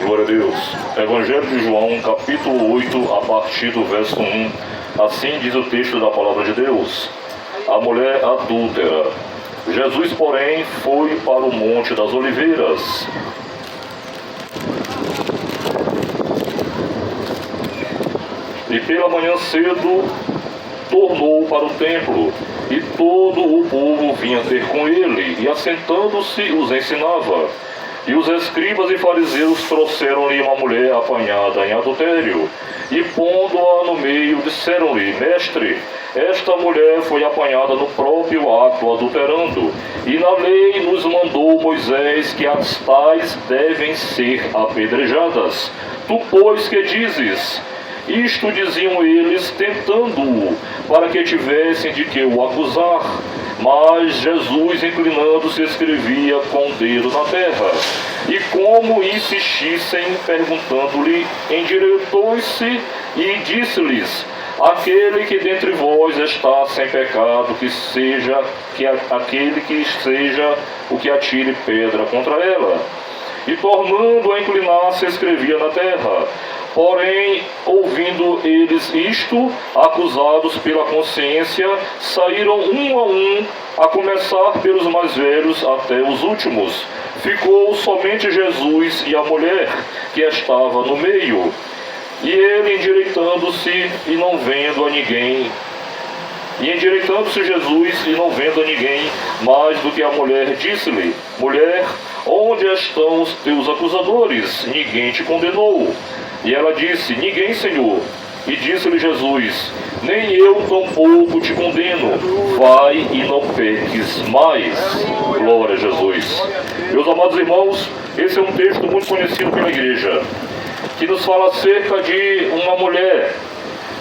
Glória a Deus. Evangelho de João, capítulo 8, a partir do verso 1. Assim diz o texto da palavra de Deus. A mulher adúltera. Jesus, porém, foi para o Monte das Oliveiras. E pela manhã cedo tornou para o templo, e todo o povo vinha ter com ele, e assentando-se os ensinava. E os escribas e fariseus trouxeram-lhe uma mulher apanhada em adultério, e pondo-a no meio, disseram-lhe: Mestre, esta mulher foi apanhada no próprio ato adulterando, e na lei nos mandou Moisés que as tais devem ser apedrejadas. Tu, pois, que dizes? Isto diziam eles, tentando-o, para que tivessem de que o acusar. Mas Jesus, inclinando-se, escrevia com o dedo na terra. E como insistissem, perguntando-lhe, endireitou-se e disse-lhes: Aquele que dentre vós está sem pecado, aquele que seja o que atire pedra contra ela. E tornando a inclinar-se, escrevia na terra. Porém, ouvindo eles isto, acusados pela consciência, saíram um a um, a começar pelos mais velhos até os últimos. Ficou somente Jesus e a mulher, que estava no meio. E ele, endireitando-se e não vendo a ninguém, Jesus, e não vendo a ninguém mais do que a mulher, disse-lhe: Mulher, onde estão os teus acusadores? Ninguém te condenou? E ela disse: Ninguém, Senhor. E disse-lhe Jesus: Nem eu tampouco te condeno. Vai e não peques mais. Glória a Jesus. Meus amados irmãos, esse é um texto muito conhecido pela igreja, que nos fala acerca de uma mulher.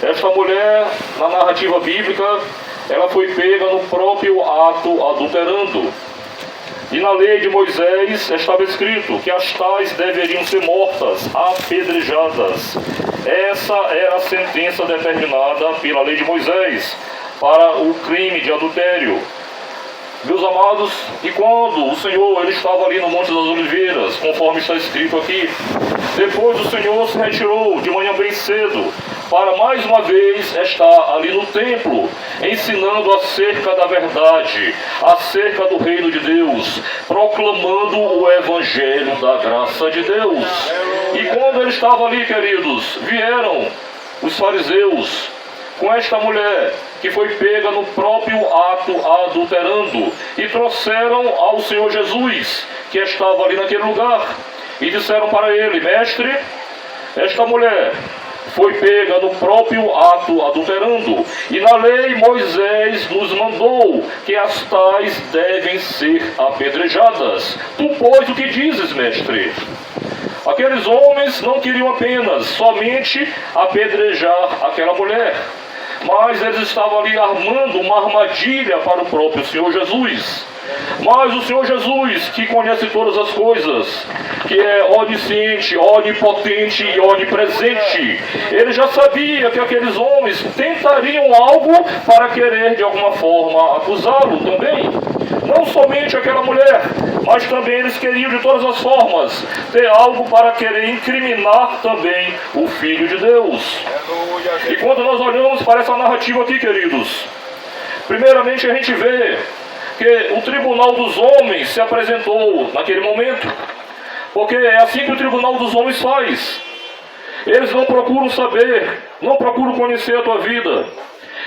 Esta mulher, na narrativa bíblica, ela foi pega no próprio ato adulterando. E na lei de Moisés estava escrito que as tais deveriam ser mortas, apedrejadas. Essa era a sentença determinada pela lei de Moisés para o crime de adultério. Meus amados, e quando o Senhor ele estava ali no Monte das Oliveiras, conforme está escrito aqui, depois o Senhor se retirou de manhã bem cedo, para mais uma vez estar ali no templo, ensinando acerca da verdade, acerca do reino de Deus, proclamando o evangelho da graça de Deus. E quando ele estava ali, queridos, vieram os fariseus com esta mulher que foi pega no próprio ato adulterando, e trouxeram ao Senhor Jesus, que estava ali naquele lugar, e disseram para ele: Mestre, esta mulher foi pega no próprio ato adulterando, e na lei Moisés nos mandou que as tais devem ser apedrejadas. Tu, pois, o que dizes, mestre? Aqueles homens não queriam apenas somente apedrejar aquela mulher, mas eles estavam ali armando uma armadilha para o próprio Senhor Jesus. Mas o Senhor Jesus, que conhece todas as coisas, que é onisciente, onipotente e onipresente, ele já sabia que aqueles homens tentariam algo para querer de alguma forma acusá-lo também. Não somente aquela mulher, mas também eles queriam de todas as formas ter algo para querer incriminar também o Filho de Deus. E quando nós olhamos para essa narrativa aqui, queridos, primeiramente a gente vê que o tribunal dos homens se apresentou naquele momento, porque é assim que o tribunal dos homens faz. Eles não procuram saber, não procuram conhecer a tua vida,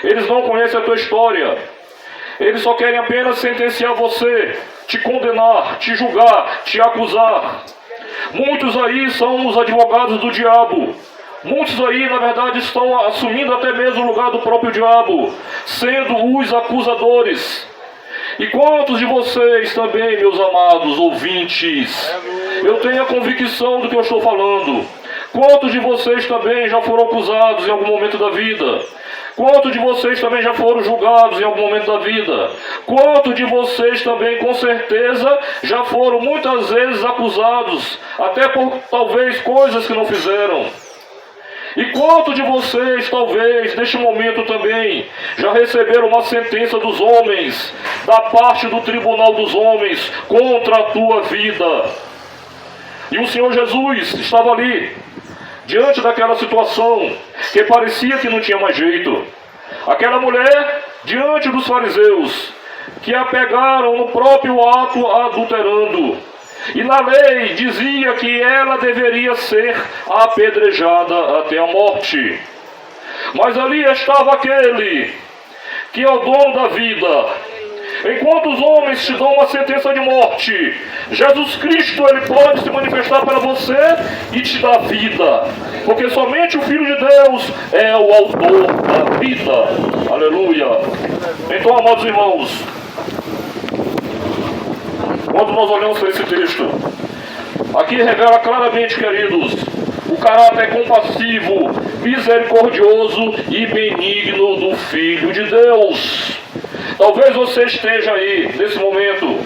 eles não conhecem a tua história, eles só querem apenas sentenciar você, te condenar, te julgar, te acusar. Muitos aí são os advogados do diabo. Muitos aí, na verdade, estão assumindo até mesmo o lugar do próprio diabo, sendo os acusadores. E quantos de vocês também, meus amados ouvintes, eu tenho a convicção do que eu estou falando. Quantos de vocês também já foram acusados em algum momento da vida? Quantos de vocês também já foram julgados em algum momento da vida? Quantos de vocês também, com certeza, já foram muitas vezes acusados, até por talvez coisas que não fizeram? E quantos de vocês, talvez, neste momento também, já receberam uma sentença dos homens, da parte do tribunal dos homens, contra a tua vida? E o Senhor Jesus estava ali, diante daquela situação que parecia que não tinha mais jeito. Aquela mulher diante dos fariseus, que a pegaram no próprio ato adulterando. E na lei dizia que ela deveria ser apedrejada até a morte. Mas ali estava aquele que é o dono da vida. Enquanto os homens te dão uma sentença de morte, Jesus Cristo, ele pode se manifestar para você e te dar vida, porque somente o Filho de Deus é o autor da vida. Aleluia. Então, amados irmãos, quando nós olhamos para esse texto, aqui revela claramente, queridos, o caráter compassivo, misericordioso e benigno do Filho de Deus. Talvez você esteja aí, nesse momento,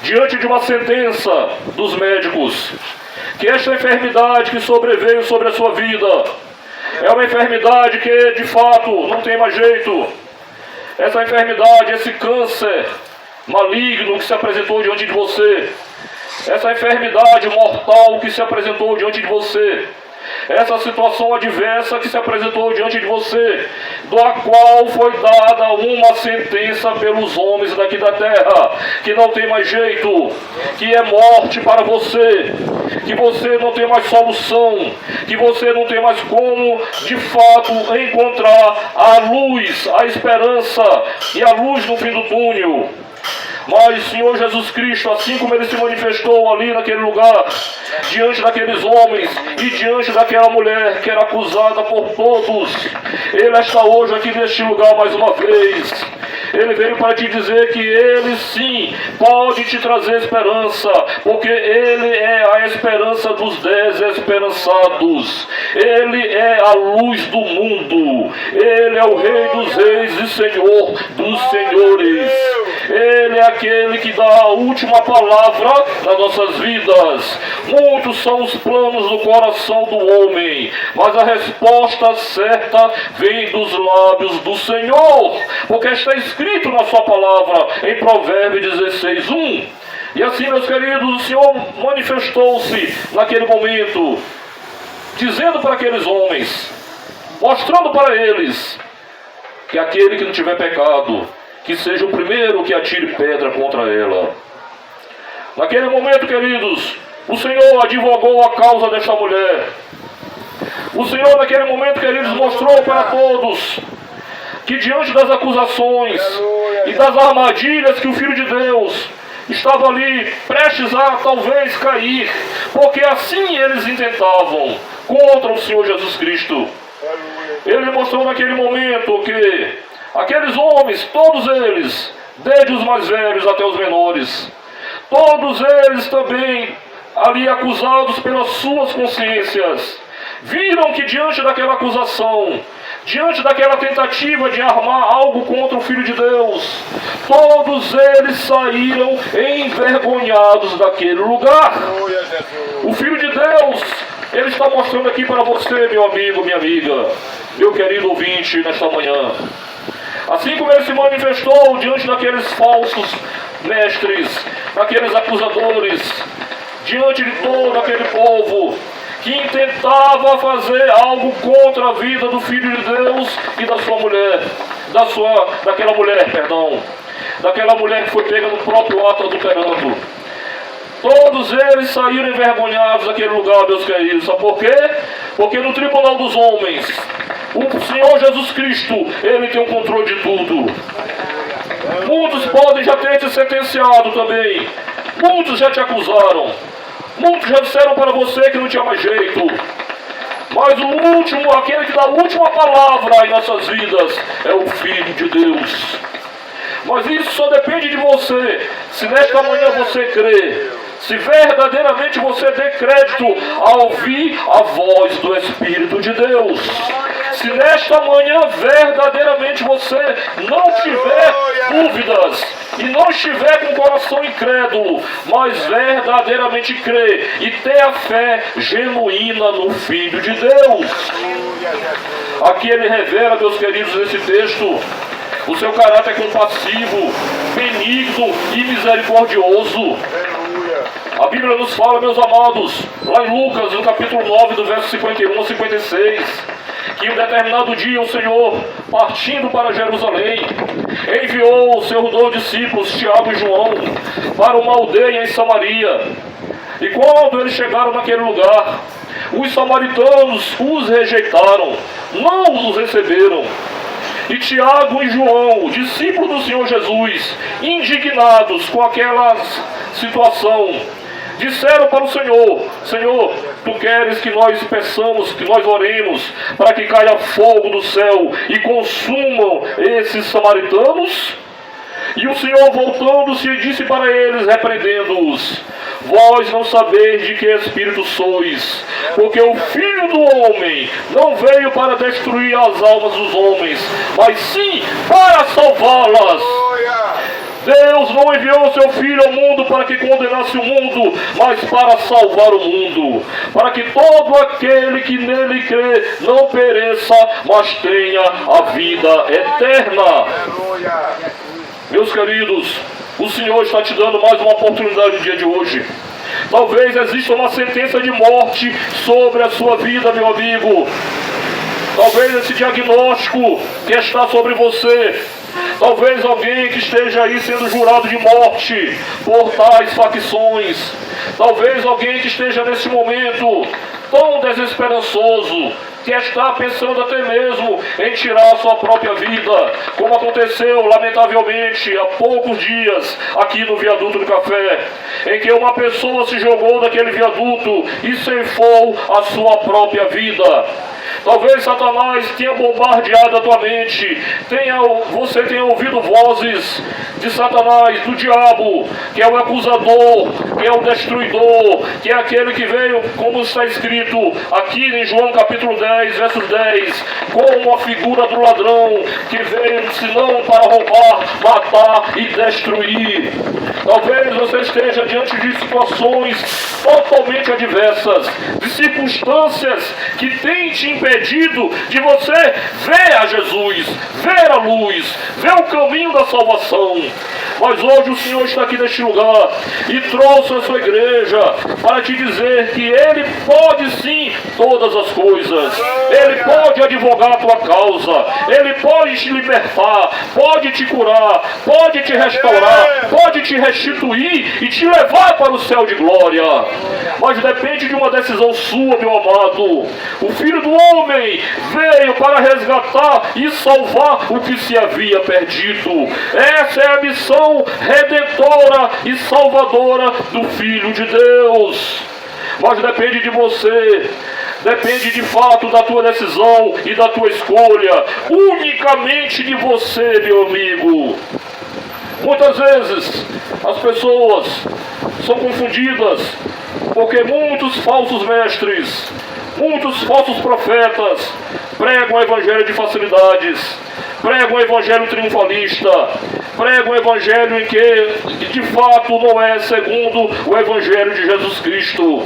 diante de uma sentença dos médicos, que esta enfermidade que sobreveio sobre a sua vida é uma enfermidade que, de fato, não tem mais jeito. Essa enfermidade, esse câncer maligno que se apresentou diante de você, essa enfermidade mortal que se apresentou diante de você, essa situação adversa que se apresentou diante de você, do qual foi dada uma sentença pelos homens daqui da terra, que não tem mais jeito, que é morte para você, que você não tem mais solução, que você não tem mais como, de fato, encontrar a luz, a esperança e a luz no fim do túnel. Mas o Senhor Jesus Cristo, assim como Ele se manifestou ali naquele lugar, diante daqueles homens e diante daquela mulher que era acusada por todos, Ele está hoje aqui neste lugar mais uma vez. Ele veio para te dizer que Ele sim pode te trazer esperança, porque Ele é a esperança dos desesperançados. Ele é a luz do mundo. Ele é o Rei dos reis e Senhor dos senhores. Ele é aquele que dá a última palavra nas nossas vidas. Muitos são os planos do coração do homem, mas a resposta certa vem dos lábios do Senhor, porque está escrito na sua palavra em Provérbios 16:1. E assim, meus queridos, o Senhor manifestou-se naquele momento, dizendo para aqueles homens, mostrando para eles, que aquele que não tiver pecado, que seja o primeiro que atire pedra contra ela. Naquele momento, queridos, o Senhor advogou a causa desta mulher. O Senhor, naquele momento, queridos, mostrou para todos que diante das acusações e das armadilhas que o Filho de Deus estava ali prestes a talvez cair, porque assim eles intentavam contra o Senhor Jesus Cristo. Ele mostrou naquele momento que aqueles homens, todos eles, desde os mais velhos até os menores, todos eles também ali acusados pelas suas consciências, viram que diante daquela acusação, diante daquela tentativa de armar algo contra o Filho de Deus, todos eles saíram envergonhados daquele lugar. O Filho de Deus, Ele está mostrando aqui para você, meu amigo, minha amiga, meu querido ouvinte, nesta manhã. Assim como Ele se manifestou diante daqueles falsos mestres, daqueles acusadores, diante de todo aquele povo que intentava fazer algo contra a vida do Filho de Deus e da sua mulher, daquela mulher que foi pega no próprio ato adulterando. Todos eles saíram envergonhados daquele lugar, meus queridos. Sabe por quê? Porque no tribunal dos homens, o Senhor Jesus Cristo, Ele tem o controle de tudo. Muitos podem já ter te sentenciado também. Muitos já te acusaram. Muitos já disseram para você que não tinha mais jeito. Mas o último, aquele que dá a última palavra em nossas vidas, é o Filho de Deus. Mas isso só depende de você. Se nesta manhã você crê, se verdadeiramente você dê crédito a ouvir a voz do Espírito de Deus. Se nesta manhã verdadeiramente você não tiver dúvidas e não estiver com o coração incrédulo, mas verdadeiramente crê e ter a fé genuína no Filho de Deus. Aqui ele revela, meus queridos, nesse texto, o seu caráter compassivo, benigno e misericordioso. A Bíblia nos fala, meus amados, lá em Lucas, no capítulo 9, do verso 51 a 56, que em um determinado dia o Senhor, partindo para Jerusalém, enviou os seus 12 discípulos, Tiago e João, para uma aldeia em Samaria. E quando eles chegaram naquele lugar, os samaritanos os rejeitaram, não os receberam. E Tiago e João, discípulos do Senhor Jesus, indignados com aquela situação, disseram para o Senhor: Senhor, Tu queres que nós peçamos, que nós oremos, para que caia fogo do céu e consumam esses samaritanos? E o Senhor, voltando-se, disse para eles, repreendendo-os: vós não sabeis de que espírito sois, porque o Filho do Homem não veio para destruir as almas dos homens, mas sim para salvá-las. Deus não enviou o seu Filho ao mundo para que condenasse o mundo, mas para salvar o mundo, para que todo aquele que nele crê não pereça, mas tenha a vida eterna. Meus queridos, o Senhor está te dando mais uma oportunidade no dia de hoje. Talvez exista uma sentença de morte sobre a sua vida, meu amigo. Talvez esse diagnóstico que está sobre você, talvez alguém que esteja aí sendo jurado de morte por tais facções, talvez alguém que esteja nesse momento tão desesperançoso, que está pensando até mesmo em tirar a sua própria vida, como aconteceu lamentavelmente há poucos dias aqui no viaduto do Café, em que uma pessoa se jogou daquele viaduto e ceifou a sua própria vida. Talvez Satanás tenha bombardeado a tua mente, você tenha ouvido vozes de Satanás, do diabo, que é o acusador, que é o destruidor, que é aquele que veio, como está escrito aqui em João capítulo 10, versos 10, como a figura do ladrão, que veio senão para roubar, matar e destruir. Talvez você esteja diante de situações totalmente adversas, de circunstâncias que têm te impedido de você ver a Jesus, ver a luz, ver o caminho da salvação. Mas hoje o Senhor está aqui neste lugar e trouxe a sua igreja para te dizer que Ele pode sim todas as coisas. Ele pode advogar a tua causa, Ele pode te libertar, pode te curar, pode te restaurar, pode te restituir e te levar para o céu de glória. Mas depende de uma decisão sua, meu amado. O Filho do Homem veio para resgatar e salvar o que se havia perdido. Essa é a missão redentora e salvadora do Filho de Deus. Mas depende de você, depende de fato da tua decisão e da tua escolha, unicamente de você, meu amigo. Muitas vezes as pessoas são confundidas porque muitos falsos mestres, muitos falsos profetas pregam o evangelho de facilidades, pregam o evangelho triunfalista, pregam o evangelho em que de fato não é segundo o evangelho de Jesus Cristo.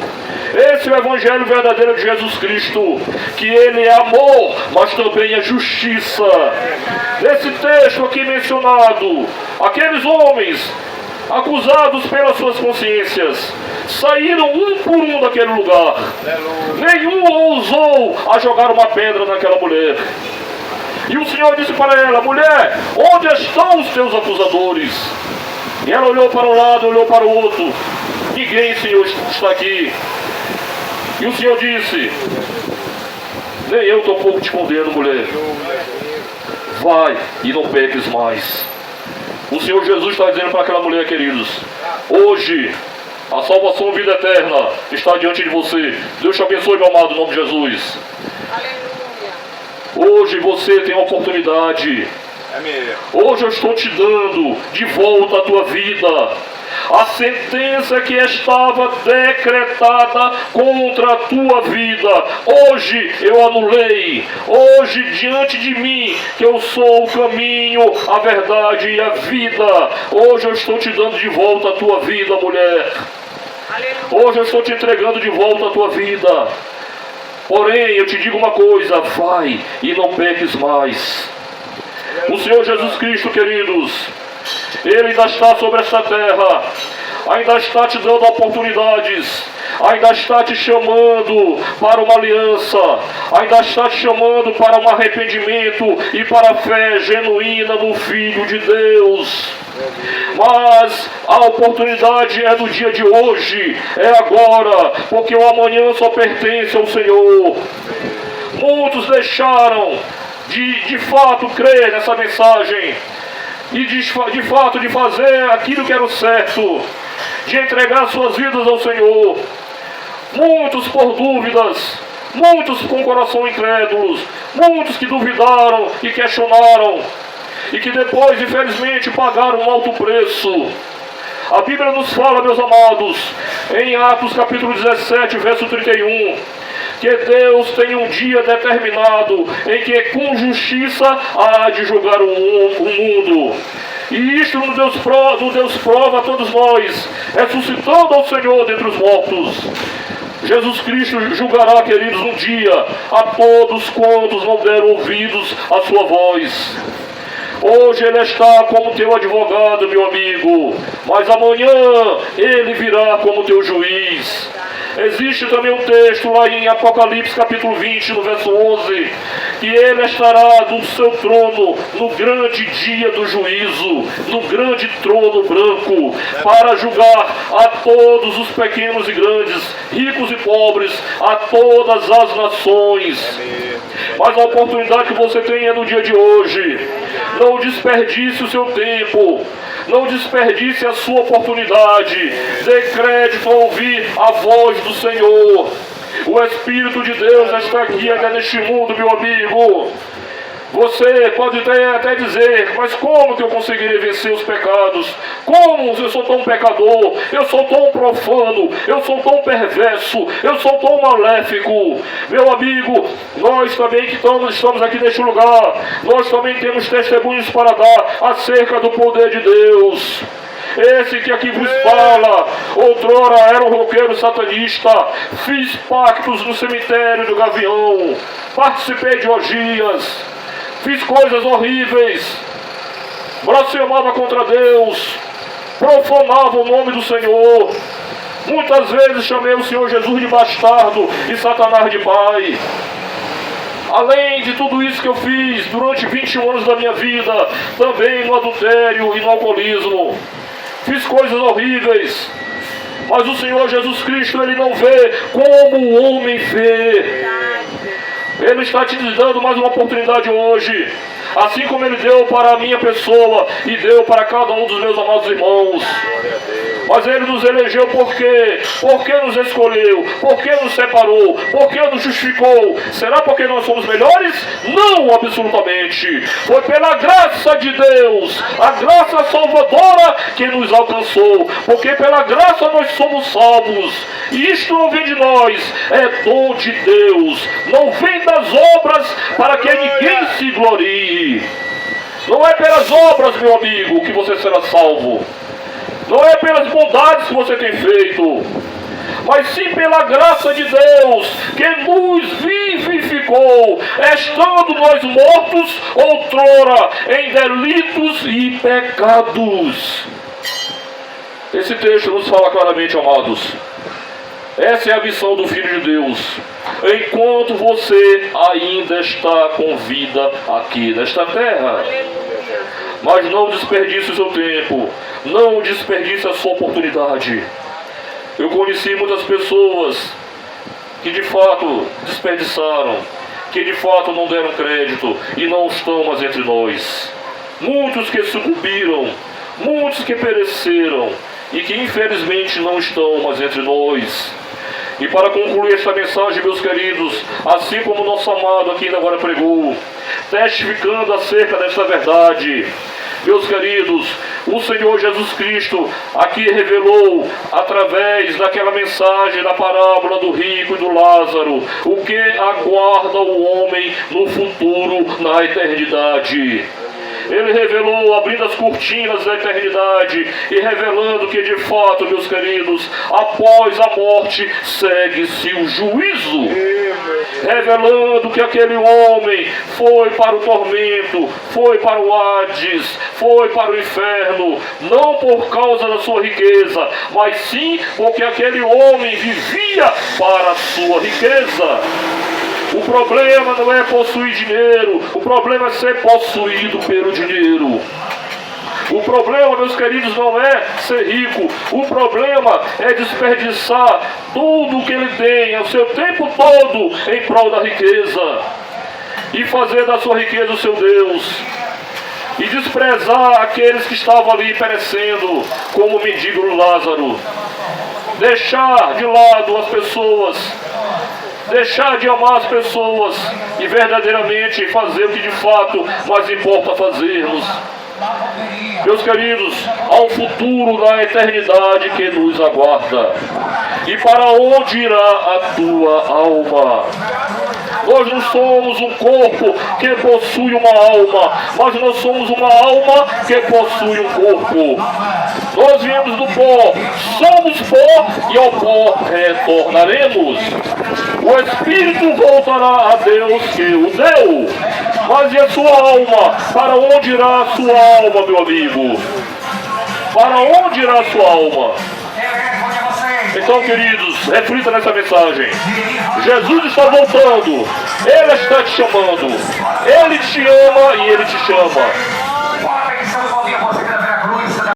Esse é o evangelho verdadeiro de Jesus Cristo, que Ele é amor, mas também é justiça. Nesse texto aqui mencionado, aqueles homens acusados pelas suas consciências saíram um por um daquele lugar. Nenhum ousou a jogar uma pedra naquela mulher. E o Senhor disse para ela: mulher, onde estão os teus acusadores? E ela olhou para um lado, olhou para o outro. Ninguém, Senhor, está aqui. E o Senhor disse: nem eu tampouco te condeno, mulher. Vai e não peques mais. O Senhor Jesus está dizendo para aquela mulher, queridos: hoje a salvação, vida eterna está diante de você. Deus te abençoe, meu amado, em nome de Jesus. Hoje você tem a oportunidade. Hoje eu estou te dando de volta a tua vida. A sentença que estava decretada contra a tua vida, hoje eu anulei. Hoje, diante de mim, que eu sou o caminho, a verdade e a vida, hoje eu estou te dando de volta a tua vida, mulher. Hoje eu estou te entregando de volta a tua vida. Porém, eu te digo uma coisa: vai e não peques mais. O Senhor Jesus Cristo, queridos, Ele ainda está sobre esta terra. ainda está te dando oportunidades, ainda está te chamando para uma aliança, ainda está te chamando para um arrependimento e para a fé genuína no Filho de Deus. Mas a oportunidade é no dia de hoje, é agora, porque o amanhã só pertence ao Senhor. Muitos deixaram de fato crer nessa mensagem e de fato de fazer aquilo que era o certo, de entregar suas vidas ao Senhor. Muitos por dúvidas, muitos com coração incrédulos, muitos que duvidaram e questionaram e que depois, infelizmente, pagaram um alto preço. A Bíblia nos fala, meus amados, em Atos capítulo 17, verso 31, que Deus tem um dia determinado em que com justiça há de julgar o mundo. E isto nos Deus prova a todos nós, ressuscitando ao Senhor dentre os mortos. Jesus Cristo julgará, queridos, um dia a todos quantos não deram ouvidos à sua voz. Hoje Ele está como teu advogado, meu amigo, mas amanhã Ele virá como teu juiz. Existe também um texto lá em Apocalipse capítulo 20, no verso 11, que Ele estará no seu trono no grande dia do juízo, no grande trono branco, para julgar a todos os pequenos e grandes, ricos e pobres, a todas as nações. Mas a oportunidade que você tem é no dia de hoje. Não desperdice o seu tempo, não desperdice a sua oportunidade. Dê crédito a ouvir a voz do Senhor. O Espírito de Deus está aqui ainda neste mundo, meu amigo. Você pode até dizer, mas como que eu conseguirei vencer os pecados? Como eu sou tão pecador? Eu sou tão profano? Eu sou tão perverso? Eu sou tão maléfico? Meu amigo, nós também que estamos aqui neste lugar, nós também temos testemunhos para dar acerca do poder de Deus. Esse que aqui vos fala, outrora era um roqueiro satanista, fiz pactos no cemitério do Gavião, participei de orgias, fiz coisas horríveis, blasfemava contra Deus, profanava o nome do Senhor. Muitas vezes chamei o Senhor Jesus de bastardo e Satanás de pai. Além de tudo isso que eu fiz durante 21 anos da minha vida, também no adultério e no alcoolismo, fiz coisas horríveis. Mas o Senhor Jesus Cristo, Ele não vê como o homem vê. Ele está te dando mais uma oportunidade hoje, assim como Ele deu para a minha pessoa e deu para cada um dos meus amados irmãos. Mas Ele nos elegeu por quê? Por que nos escolheu? Por que nos separou? Por que nos justificou? Será porque nós somos melhores? Não, absolutamente. Foi pela graça de Deus, a graça salvadora que nos alcançou. Porque pela graça nós somos salvos. E isto não vem de nós, é dom de Deus. Não vem das obras para que ninguém se glorie. Não é pelas obras, meu amigo, que você será salvo. Não é pelas bondades que você tem feito, mas sim pela graça de Deus, que nos vivificou, estando nós mortos outrora em delitos e pecados. Esse texto nos fala claramente, amados. Essa é a missão do Filho de Deus. Enquanto você ainda está com vida aqui nesta terra. Mas não desperdice o seu tempo. Não desperdice a sua oportunidade. Eu conheci muitas pessoas que de fato desperdiçaram, que de fato não deram crédito e não estão mais entre nós. Muitos que sucumbiram, muitos que pereceram e que infelizmente não estão mais entre nós. E para concluir esta mensagem, meus queridos, assim como o nosso amado aqui ainda agora pregou, testificando acerca desta verdade, meus queridos, o Senhor Jesus Cristo aqui revelou, através daquela mensagem da parábola do rico e do Lázaro, o que aguarda o homem no futuro, na eternidade. Ele revelou, abrindo as cortinas da eternidade e revelando que de fato, meus queridos, após a morte segue-se o juízo. Revelando que aquele homem foi para o tormento, foi para o Hades, foi para o inferno, não por causa da sua riqueza, mas sim porque aquele homem vivia para a sua riqueza. O problema não é possuir dinheiro, o problema é ser possuído pelo dinheiro. O problema, meus queridos, não é ser rico. O problema é desperdiçar tudo o que ele tem, o seu tempo todo, em prol da riqueza. E fazer da sua riqueza o seu Deus. E desprezar aqueles que estavam ali perecendo, como o mendigo Lázaro. Deixar de lado as pessoas. Deixar de amar as pessoas. E verdadeiramente fazer o que de fato mais importa fazermos. Meus queridos, há um futuro na eternidade que nos aguarda. E para onde irá a tua alma? Nós não somos um corpo que possui uma alma, mas nós somos uma alma que possui um corpo. Nós viemos do pó, somos pó e ao pó retornaremos. O Espírito voltará a Deus que o deu. Mas e a sua alma? Para onde irá a sua alma, meu amigo? Para onde irá a sua alma? Então, queridos, reflita nessa mensagem. Jesus está voltando. Ele está te chamando. Ele te ama e Ele te chama.